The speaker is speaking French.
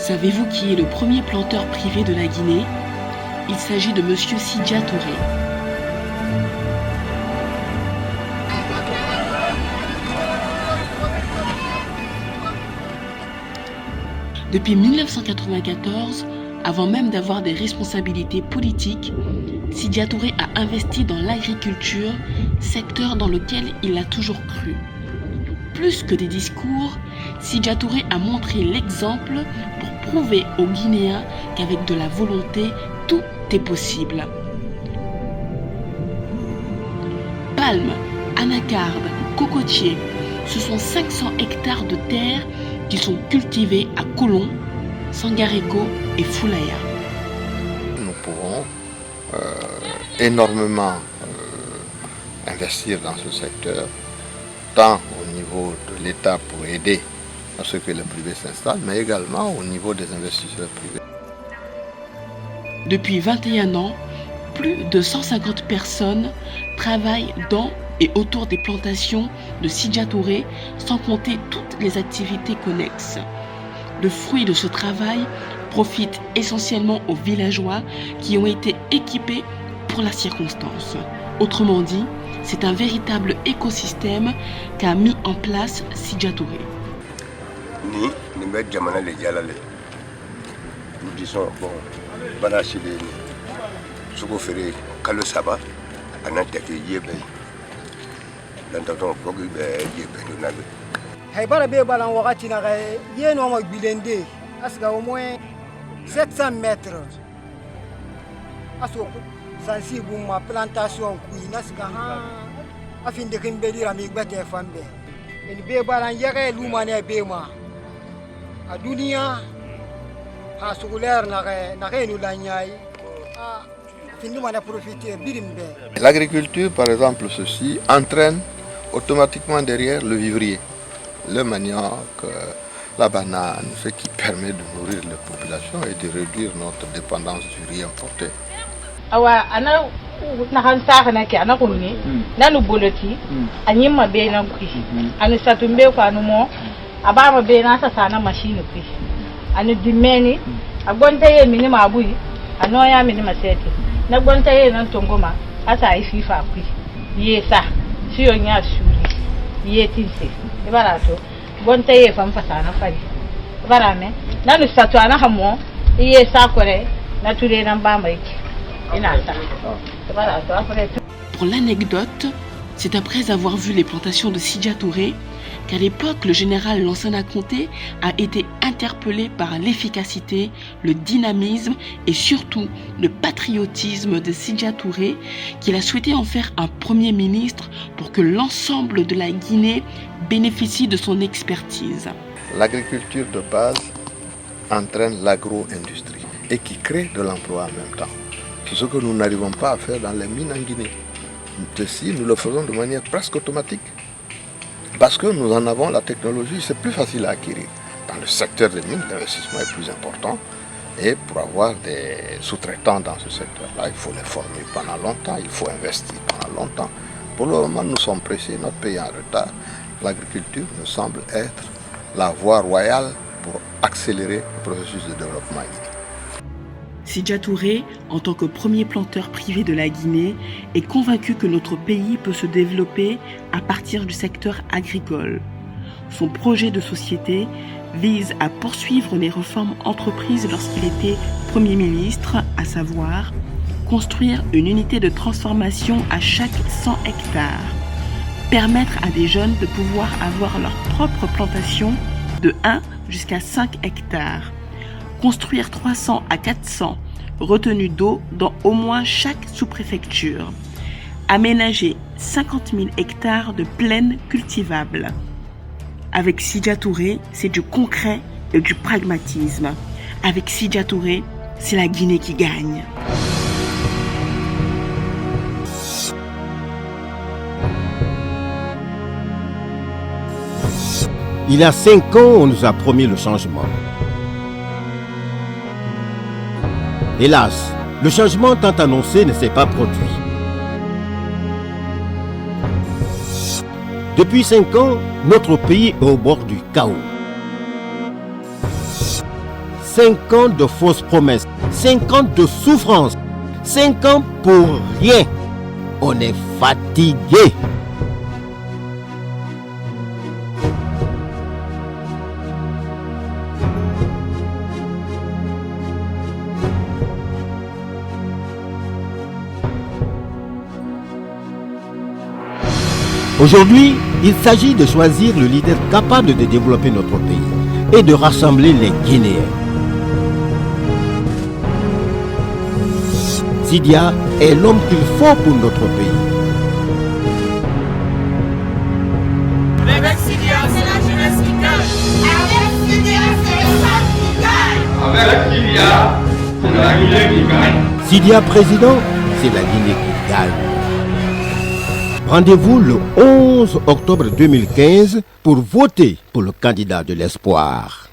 Savez-vous qui est le premier planteur privé de la Guinée? Il s'agit de Monsieur Sidya Touré. Depuis 1994, avant même d'avoir des responsabilités politiques, Sidya Touré a investi dans l'agriculture, secteur dans lequel il a toujours cru. Plus que des discours, Sidya Touré a montré l'exemple pour prouver aux Guinéens qu'avec de la volonté, tout est possible. Palmes, anacardes, cocotiers, ce sont 500 hectares de terre qui sont cultivés à Kolon, Sangareko et Foulaya. Nous pouvons énormément investir dans ce secteur, tant au niveau de l'État pour aider à ce que les privés s'installent, mais également au niveau des investisseurs privés. Depuis 21 ans, plus de 150 personnes travaillent dans et autour des plantations de Sidya Touré, sans compter toutes les activités connexes. Le fruit de ce travail profite essentiellement aux villageois qui ont été équipés pour la circonstance. Autrement dit, c'est un véritable écosystème qu'a mis en place Sidya Touré. Nous disons, bon, Banachile, Soukofere, Kalosaba, Anatake Yebe, l'entendant pour Yebe. Haibara Bebalan Waratina, Yeno Bilende, Asga au moins 700 mètres. Aso, sensible ma plantation, Queenasga, afin de Kimbeli Amigate Fambe. Et Bebalan Yare Lumane Bema. A Dunia, a Soulaire Narenu Lanyai, Finumana profité, Birimbe. L'agriculture, par exemple, ceci entraîne automatiquement derrière le vivrier, le manioc, la banane, ce qui permet de nourrir les populations et de réduire notre dépendance du riz importé. Awa ana nahan saka nake ana kunni nanu boloti anyimma be nan ku anu satumbe ko anu mo abama be na sa sana machine ku anu dimeni agonta ye mini mabui anu ya mini masete na gonta ye nan tongoma asa ai fifa ku yesa siyo nya shuri yetinse ibarato gonta ye famfa sana fari ibarame nanu satu ana hamo yesa kore na ture nan ba mai. Pour l'anecdote, c'est après avoir vu les plantations de Sidya Touré qu'à l'époque, le général Lansana Conté a été interpellé par l'efficacité, le dynamisme et surtout le patriotisme de Sidya Touré, qu'il a souhaité en faire un premier ministre pour que l'ensemble de la Guinée bénéficie de son expertise. L'agriculture de base entraîne l'agro-industrie et qui crée de l'emploi en même temps. C'est ce que nous n'arrivons pas à faire dans les mines en Guinée. Ceci, nous le faisons de manière presque automatique. Parce que nous en avons la technologie, c'est plus facile à acquérir. Dans le secteur des mines, l'investissement est plus important. Et pour avoir des sous-traitants dans ce secteur-là, il faut les former pendant longtemps, il faut investir pendant longtemps. Pour le moment, nous sommes pressés, notre pays est en retard. L'agriculture nous semble être la voie royale pour accélérer le processus de développement guinéen. Sidya Touré, en tant que premier planteur privé de la Guinée, est convaincu que notre pays peut se développer à partir du secteur agricole. Son projet de société vise à poursuivre les réformes entreprises lorsqu'il était Premier ministre, à savoir construire une unité de transformation à chaque 100 hectares, permettre à des jeunes de pouvoir avoir leur propre plantation de 1 jusqu'à 5 hectares, construire 300 à 400 retenues d'eau dans au moins chaque sous-préfecture, aménager 50 000 hectares de plaines cultivables. Avec Sidya Touré, c'est du concret et du pragmatisme. Avec Sidya Touré, c'est la Guinée qui gagne. Il y a 5 ans, on nous a promis le changement. Hélas, le changement tant annoncé ne s'est pas produit. Depuis 5 ans, notre pays est au bord du chaos. 5 ans de fausses promesses, 5 ans de souffrance, 5 ans pour rien. On est fatigué. Aujourd'hui, il s'agit de choisir le leader capable de développer notre pays et de rassembler les Guinéens. Sidia est l'homme qu'il faut pour notre pays. Avec Sidia, c'est la jeunesse qui gagne. Avec Sidia, c'est le peuple qui gagne. Avec Sidia, c'est la Guinée qui gagne. Sidia président, c'est la Guinée qui gagne. Rendez-vous le 11 octobre 2015 pour voter pour le candidat de l'espoir.